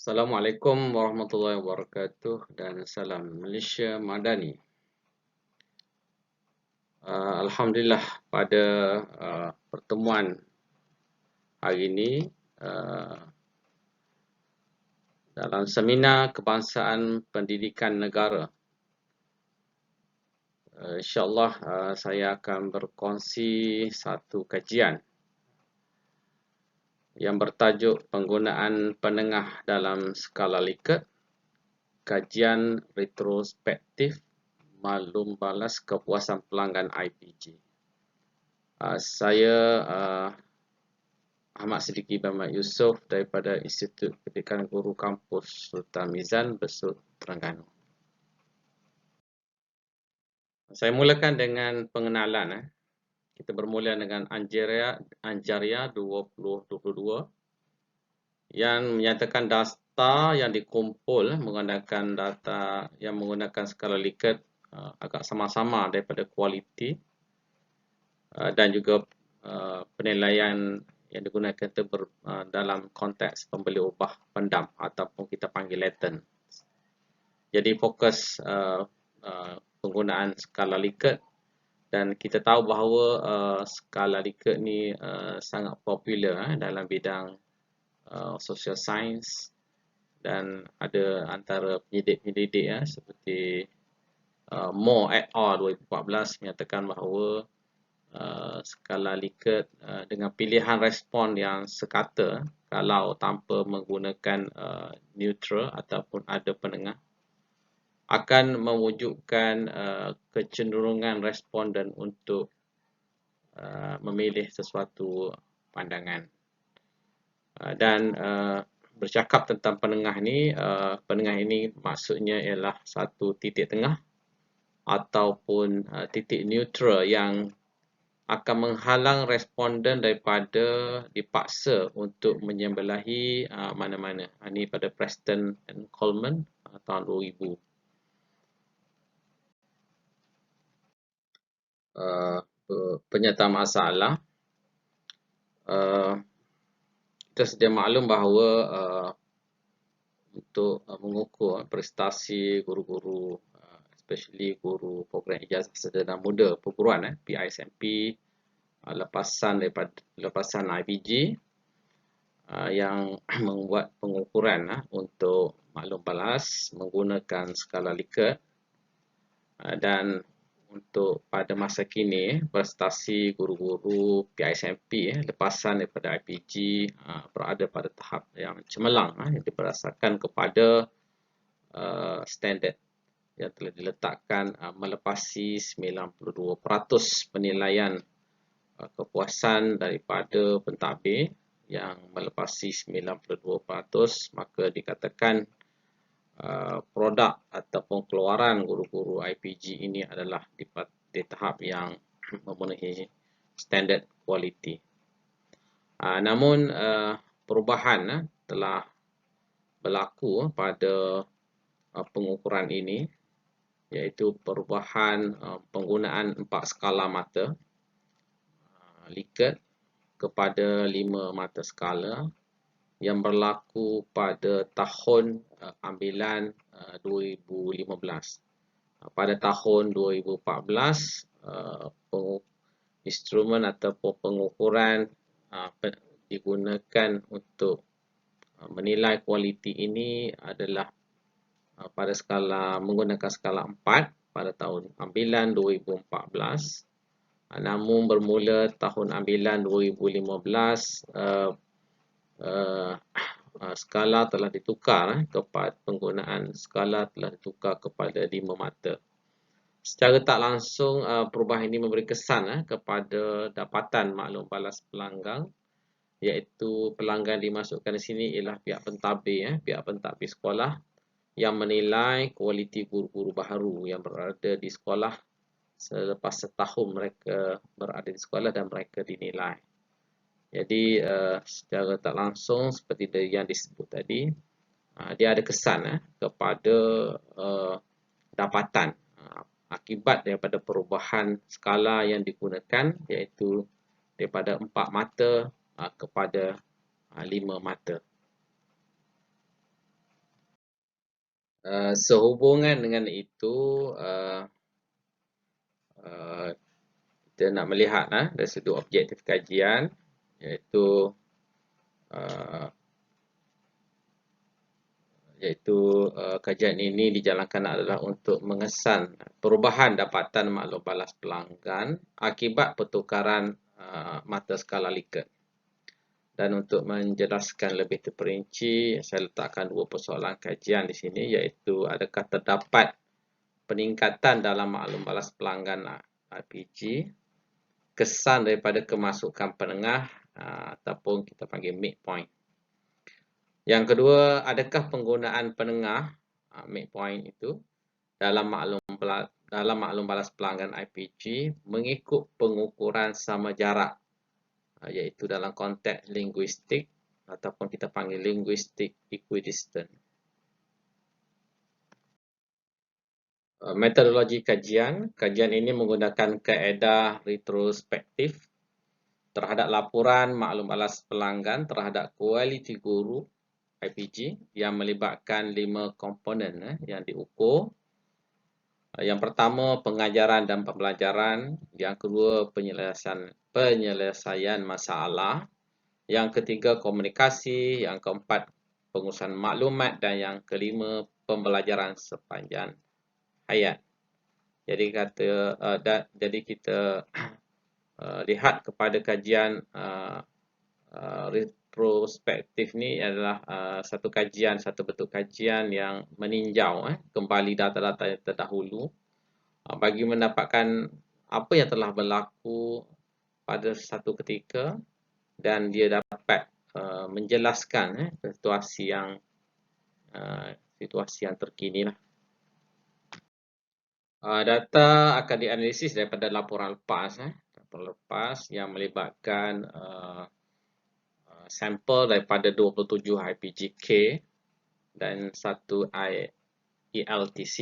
Assalamualaikum warahmatullahi wabarakatuh dan salam Malaysia Madani. Alhamdulillah pada pertemuan hari ini dalam seminar kebangsaan pendidikan negara, insyaAllah saya akan berkongsi satu kajian yang bertajuk penggunaan penengah dalam skala Likert, kajian retrospektif maklum balas kepuasan pelanggan IPG. Saya Ahmad Siddiqui Muhammad Yusof daripada Institut Pendidikan Guru Kampus Sultan Mizan, Besut, Terengganu. Saya mulakan dengan pengenalan. Kita bermula dengan Anjaria 2022 yang menyatakan data yang dikumpul menggunakan skala Likert agak sama-sama daripada kualiti dan juga penilaian yang digunakan itu dalam konteks pembeli upah pendam ataupun kita panggil latent. Jadi fokus penggunaan skala Likert, dan kita tahu bahawa skala Likert ni sangat popular dalam bidang social science, dan ada antara penyidik-penyidik seperti Moore et al. 2014 menyatakan bahawa skala Likert dengan pilihan respon yang sekata kalau tanpa menggunakan neutral ataupun ada penengah akan mewujudkan kecenderungan responden untuk memilih sesuatu pandangan. Dan bercakap tentang penengah ini maksudnya ialah satu titik tengah ataupun titik neutral yang akan menghalang responden daripada dipaksa untuk menyembelahi mana-mana. Ini pada Preston and Coleman tahun 2000. Penyataan masalah, kita sedia maklum bahawa untuk mengukur prestasi guru-guru, especially guru program ijazah sederhana muda perguruan PISMP, lepasan IPG yang membuat pengukuran untuk maklum balas menggunakan skala Likert, dan untuk pada masa kini prestasi guru-guru PISMP lepasan daripada IPG berada pada tahap yang cemerlang yang berdasarkan kepada standard yang telah diletakkan melepasi 92% penilaian kepuasan daripada pentadbir yang melepasi 92%, maka dikatakan produk ataupun keluaran guru-guru IPG ini adalah di tahap yang memenuhi standard kualiti. Namun perubahan telah berlaku pada pengukuran ini, iaitu perubahan penggunaan 4 skala mata Likert kepada 5 mata skala yang berlaku pada tahun ambilan 2015. Pada tahun 2014, instrumen ataupun pengukuran digunakan untuk menilai kualiti ini adalah pada menggunakan skala 4 pada tahun ambilan 2014. Namun bermula tahun ambilan 2015, skala telah ditukar penggunaan skala telah ditukar kepada 5 mata. Secara tak langsung, perubahan ini memberi kesan kepada dapatan maklum balas pelanggan, iaitu pelanggan dimasukkan di sini ialah pihak pentadbir, pihak pentadbir sekolah yang menilai kualiti guru-guru baharu yang berada di sekolah selepas setahun mereka berada di sekolah dan mereka dinilai. Jadi secara tak langsung seperti yang disebut tadi, dia ada kesan kepada dapatan akibat daripada perubahan skala yang digunakan, iaitu daripada 4 mata kepada 5 mata. Sehubungan dengan itu, kita nak melihat dari sudut objektif kajian, iaitu kajian ini dijalankan adalah untuk mengesan perubahan dapatan maklum balas pelanggan akibat pertukaran mata skala Likert. Dan untuk menjelaskan lebih terperinci, saya letakkan dua persoalan kajian di sini, iaitu adakah terdapat peningkatan dalam maklum balas pelanggan IPG, kesan daripada kemasukan penengah ataupun kita panggil midpoint. Yang kedua, adakah penggunaan penengah midpoint itu dalam maklum balas pelanggan IPG mengikut pengukuran sama jarak, iaitu dalam konteks linguistik ataupun kita panggil linguistic equidistant. Metodologi kajian ini menggunakan kaedah retrospektif terhadap laporan maklum balas pelanggan terhadap kualiti guru IPG yang melibatkan 5 komponen yang diukur. Yang pertama, pengajaran dan pembelajaran. Yang kedua, penyelesaian masalah. Yang ketiga, komunikasi. Yang keempat, pengurusan maklumat. Dan yang kelima, pembelajaran sepanjang hayat. Jadi kita lihat kepada kajian retrospektif ni adalah satu bentuk kajian yang meninjau kembali data-data yang terdahulu bagi mendapatkan apa yang telah berlaku pada satu ketika, dan dia dapat menjelaskan situasi yang terkini lah. Data akan dianalisis daripada laporan lepas yang melibatkan sampel daripada 27 IPG-K dan 1 ELTC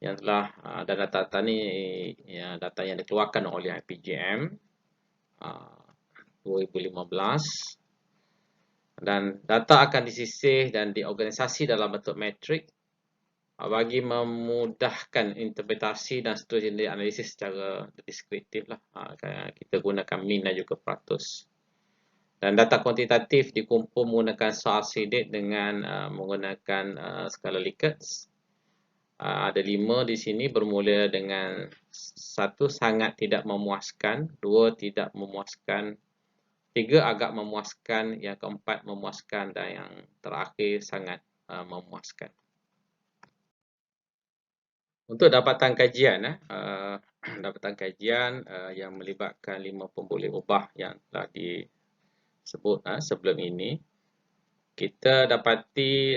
yang telah dan data-data ni data yang dikeluarkan oleh IPGM 2015, dan data akan disisih dan diorganisasi dalam bentuk metrik bagi memudahkan interpretasi dan strategi analisis secara deskriptif lah. Kita gunakan min dan juga peratus. Dan data kuantitatif dikumpul menggunakan soal sidik dengan menggunakan skala Likert. Ada 5 di sini, bermula dengan 1 sangat tidak memuaskan, 2 tidak memuaskan, 3 agak memuaskan, yang keempat memuaskan, dan yang terakhir sangat memuaskan. Untuk dapatan kajian, yang melibatkan 5 pemboleh ubah yang telah disebut sebelum ini, kita dapati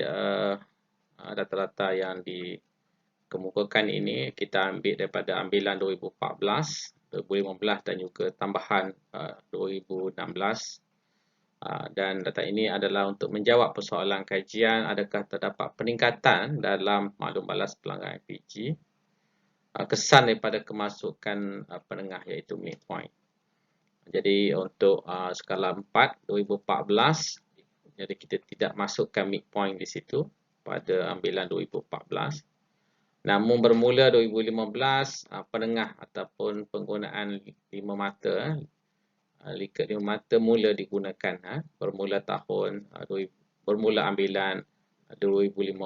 data-data yang dikemukakan ini kita ambil daripada ambilan 2014, 2015 dan juga tambahan 2016. Dan data ini adalah untuk menjawab persoalan kajian adakah terdapat peningkatan dalam maklum balas pelanggan IPG, kesan daripada kemasukan penengah iaitu midpoint. Jadi untuk skala 4 2014, jadi kita tidak masukkan midpoint di situ pada ambilan 2014. Namun bermula 2015, penengah ataupun penggunaan 5 mata Likert 5 mata mula digunakan bermula ambilan 2015.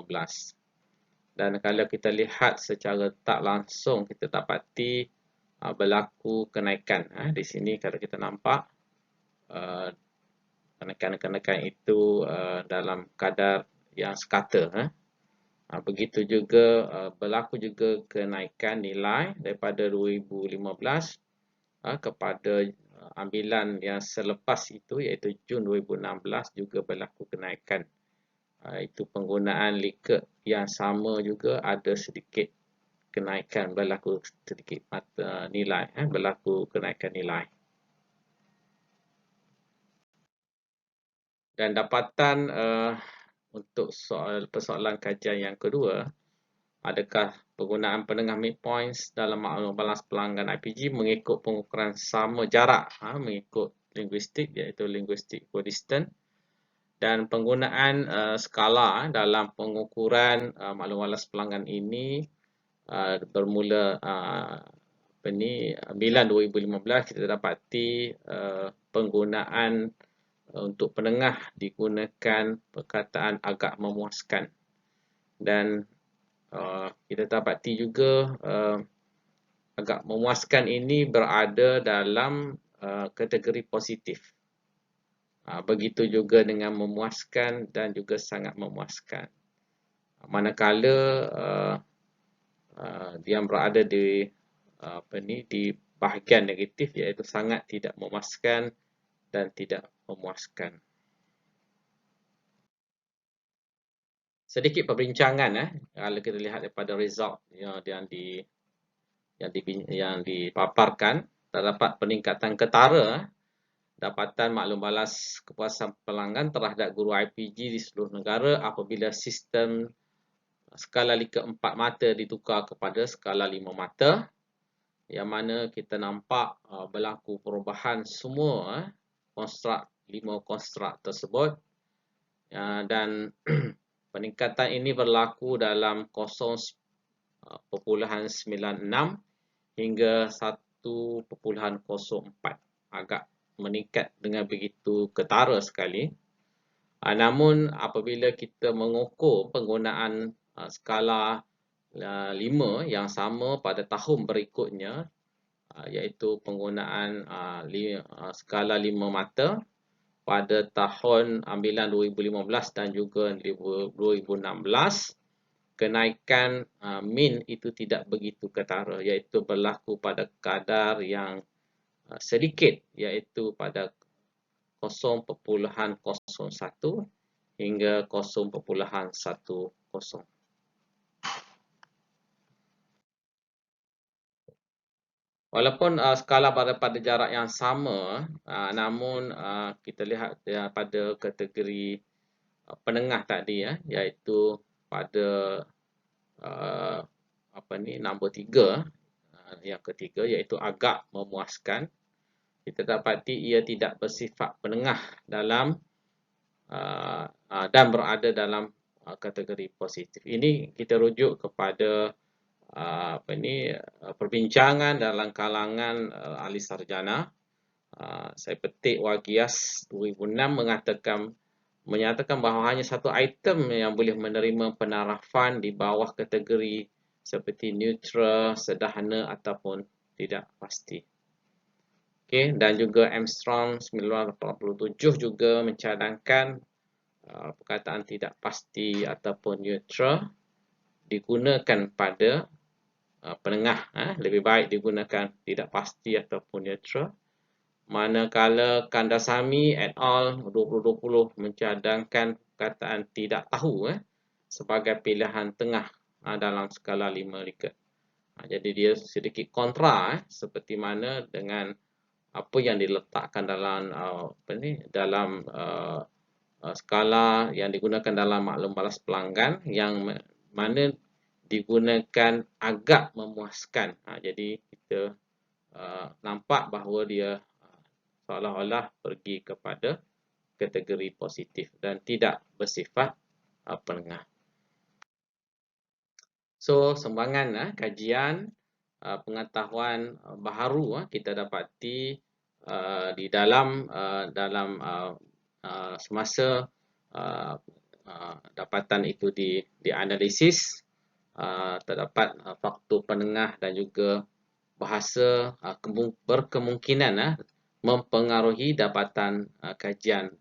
Dan kalau kita lihat secara tak langsung, kita dapati berlaku kenaikan. Di sini kalau kita nampak kenaikan itu dalam kadar yang sekata. Begitu juga berlaku juga kenaikan nilai daripada 2015 kepada ambilan yang selepas itu, iaitu Jun 2016 juga berlaku kenaikan. Itu penggunaan Likert yang sama juga ada sedikit kenaikan, berlaku sedikit nilai, berlaku kenaikan nilai. Dan dapatan untuk persoalan kajian yang kedua, adakah penggunaan penengah midpoints dalam maklum balas pelanggan IPG mengikut pengukuran sama jarak mengikut linguistik, iaitu linguistic equidistant, Dan penggunaan skala dalam pengukuran maklum walas pelanggan ini bermula bulan 2015 kita dapati penggunaan untuk penengah digunakan perkataan agak memuaskan, dan kita dapati juga agak memuaskan ini berada dalam kategori positif. Begitu juga dengan memuaskan dan juga sangat memuaskan. Manakala dia berada di di bahagian negatif, iaitu sangat tidak memuaskan dan tidak memuaskan. Sedikit perbincangan kalau kita lihat daripada result yang dipaparkan, terdapat peningkatan ketara dapatan maklum balas kepuasan pelanggan terhadap guru IPG di seluruh negara apabila sistem skala lika 4 mata ditukar kepada skala 5 mata, yang mana kita nampak berlaku perubahan semua konstruk 5 konstruk tersebut, dan peningkatan ini berlaku dalam 0.96 hingga 1.04, agak meningkat dengan begitu ketara sekali. Namun apabila kita mengukur penggunaan skala 5 yang sama pada tahun berikutnya, iaitu penggunaan skala 5 mata pada tahun ambilan 2015 dan juga 2016, kenaikan min itu tidak begitu ketara, iaitu berlaku pada kadar yang sedikit, iaitu pada 0.01 hingga 0.10. Walaupun skala pada jarak yang sama, namun kita lihat pada kategori penengah tadi, iaitu pada nombor 3, yang ketiga, iaitu agak memuaskan, kita dapati ia tidak bersifat penengah dalam dan berada dalam kategori positif. Ini kita rujuk kepada perbincangan dalam kalangan ahli sarjana. Saya petik Wagias 2006 menyatakan bahawa hanya satu item yang boleh menerima penarafan di bawah kategori seperti neutral, sederhana ataupun tidak pasti. Okay, dan juga Armstrong 1987 juga mencadangkan perkataan tidak pasti ataupun neutral digunakan pada penengah. Lebih baik digunakan tidak pasti ataupun neutral. Manakala Kandasamy et al. 2020 mencadangkan perkataan tidak tahu sebagai pilihan tengah dalam skala 5 Likert. Jadi dia sedikit kontra seperti mana dengan apa yang diletakkan dalam skala yang digunakan dalam maklum balas pelanggan, yang mana digunakan agak memuaskan. Jadi kita nampak bahawa dia seolah-olah pergi kepada kategori positif dan tidak bersifat penengah. So, sumbangan kajian pengetahuan baharu kita dapati di dalam semasa dapatan itu dianalisis, terdapat faktor penengah dan juga bahasa berkemungkinan mempengaruhi dapatan kajian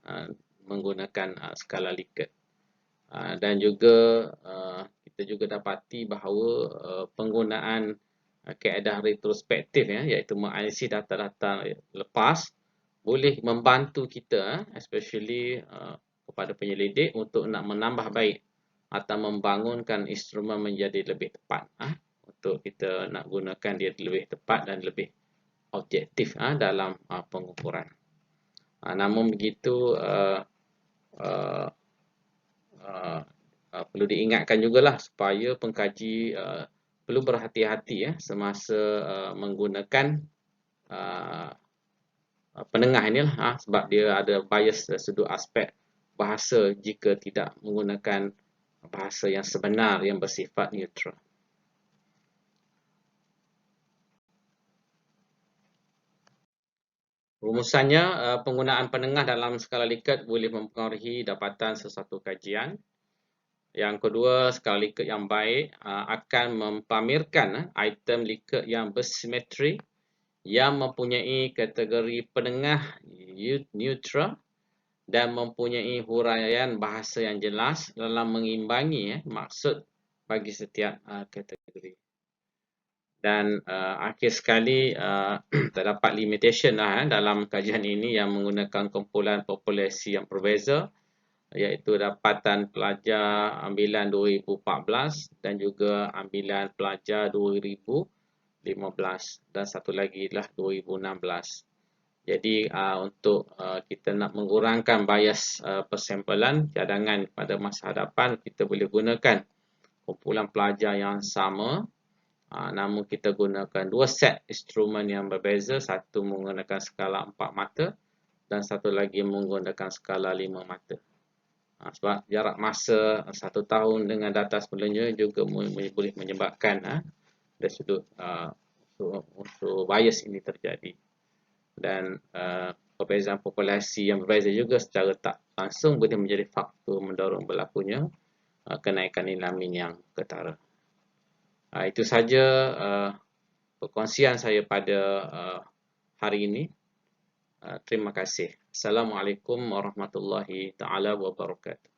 menggunakan skala Likert. Dan juga kita juga dapati bahawa penggunaan kaedah retrospektif, iaitu menganalisis data-data lepas, boleh membantu kita, especially kepada penyelidik, untuk nak menambah baik atau membangunkan instrumen menjadi lebih tepat, untuk kita nak gunakan dia lebih tepat dan lebih objektif dalam pengukuran. Namun begitu, perlu diingatkan jugalah supaya pengkaji perlu berhati-hati semasa menggunakan penengah inilah, sebab dia ada bias dari sudut aspek bahasa jika tidak menggunakan bahasa yang sebenar yang bersifat neutral. Rumusannya, penggunaan penengah dalam skala Likert boleh mempengaruhi dapatan sesuatu kajian. Yang kedua, skala Likert yang baik akan mempamerkan item Likert yang bersimetri, yang mempunyai kategori penengah neutral dan mempunyai huraian bahasa yang jelas dalam mengimbangi maksud bagi setiap kategori. Dan akhir sekali terdapat limitation dalam kajian ini yang menggunakan kumpulan populasi yang berbeza, iaitu dapatan pelajar ambilan 2014 dan juga ambilan pelajar 2015 dan satu lagi adalah 2016. Jadi untuk kita nak mengurangkan bias persampalan cadangan pada masa hadapan, kita boleh gunakan kumpulan pelajar yang sama, namun kita gunakan dua set instrumen yang berbeza, satu menggunakan skala 4 mata dan satu lagi menggunakan skala 5 mata. Sebab jarak masa 1 tahun dengan data sebelumnya juga boleh menyebabkan dari sudut unsur bias ini terjadi. Dan perbezaan populasi yang berbeza juga secara tak langsung boleh menjadi faktor mendorong berlakunya kenaikan nilai min yang ketara. Itu saja perkongsian saya pada hari ini. Terima kasih. Assalamualaikum warahmatullahi taala wabarakatuh.